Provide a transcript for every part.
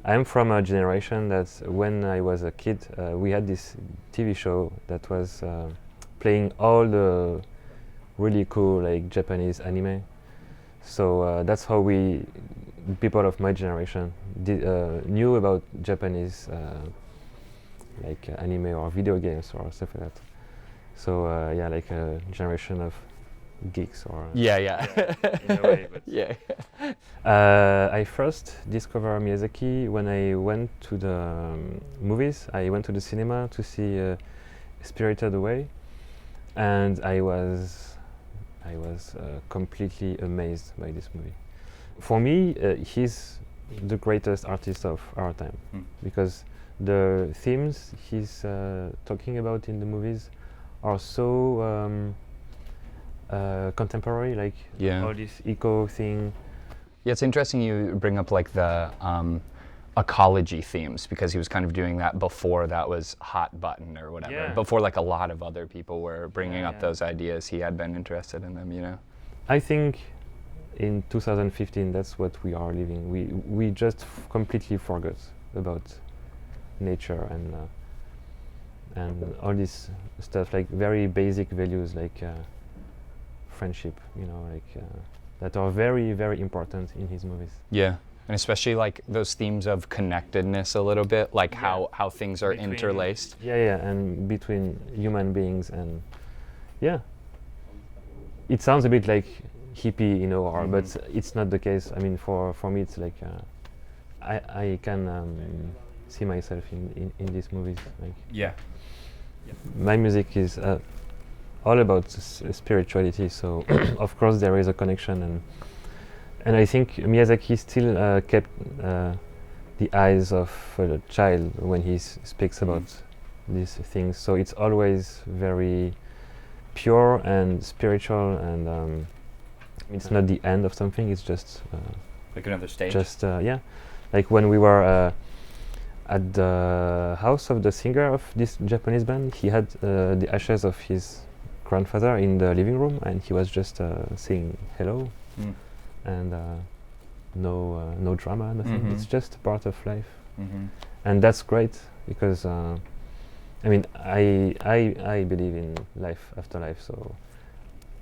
I'm from a generation that when I was a kid, we had this TV show that was playing all the really cool like Japanese anime. So that's how we, people of my generation, knew about Japanese like anime or video games or stuff like that. So yeah, like a generation of geeks or Yeah, yeah. in a way, but Yeah. I first discovered Miyazaki when I went to the movies. I went to the cinema to see Spirited Away, and I was completely amazed by this movie. For me, he's the greatest artist of our time because the themes he's talking about in the movies are so contemporary, like Yeah. all this eco thing. Yeah, it's interesting you bring up like the ecology themes because he was kind of doing that before that was hot button or whatever. Yeah. Before like a lot of other people were bringing up Yeah. those ideas, he had been interested in them, you know? I think in 2015 that's what we are living. We just completely forgot about nature and all this stuff, like very basic values like friendship, you know, like that are very, very important in his movies. Yeah. And especially like those themes of connectedness a little bit, like how things are interlaced. Yeah, and between human beings and yeah. It sounds a bit like hippie, you know, or but it's not the case. I mean, for me, it's like I can see myself in these movies. Like Yeah. my music is all about spirituality, so of course there is a connection, and I think Miyazaki still kept the eyes of a child when he speaks about these things. So it's always very pure and spiritual, and it's not the end of something. It's just Like another stage. just yeah, like when we were at the house of the singer of this Japanese band, he had the ashes of his grandfather in the living room, and he was just saying hello, and no drama, nothing. It's just part of life, and that's great because I mean I believe in life after life, so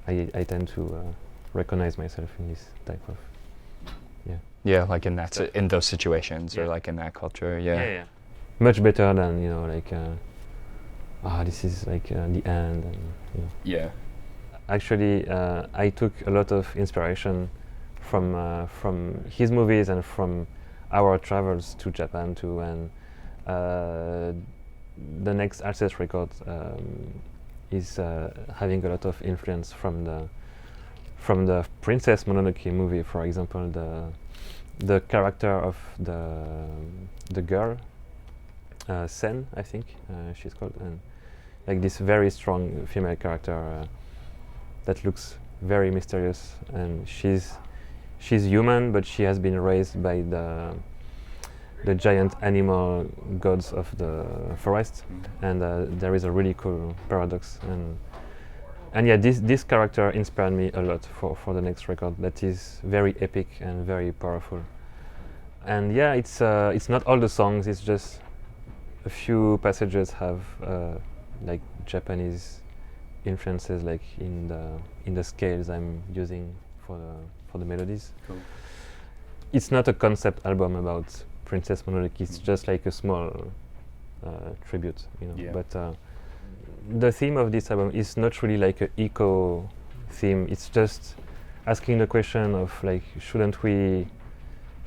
I tend to recognize myself in this type of Yeah, like in that in those situations or Yeah. like in that culture. Yeah. much better than, you know, like this is like the end, and you know. Yeah. Actually, I took a lot of inspiration from his movies and from our travels to Japan too, and the next Alcest record is having a lot of influence from the Princess Mononoke movie, for example. The character of the girl, Sen, I think she's called, and like this very strong female character that looks very mysterious, and she's human, but she has been raised by the giant animal gods of the forest, and there is a really cool paradox, and yeah, this character inspired me a lot for the next record that is very epic and very powerful. And yeah, it's not all the songs, it's just a few passages have like Japanese influences, like in the scales I'm using for the melodies. Cool. It's not a concept album about Princess Mononoke, it's just like a small tribute, you know. Yeah. But the theme of this album is not really like an eco theme. It's just asking the question of like, shouldn't we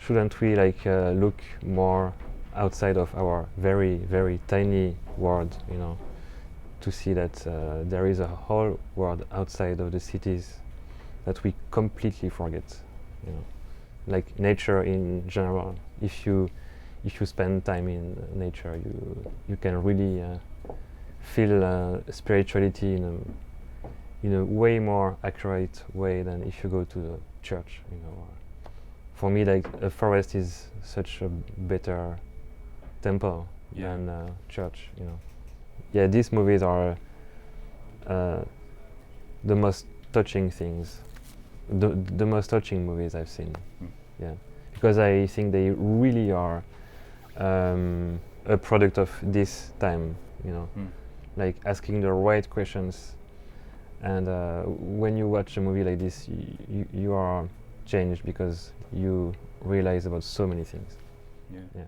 like look more outside of our very, very tiny world, you know, to see that there is a whole world outside of the cities that we completely forget, you know, like nature in general. If you spend time in nature, you can really feel spirituality in a way more accurate way than if you go to the church, you know. For me, like a forest is such a better temple than a church, you know. Yeah, these movies are the most touching things, the most touching movies I've seen. Yeah, because I think they really are a product of this time, you know, like asking the right questions. And when you watch a movie like this, you are changed because you realize about so many things. Yeah.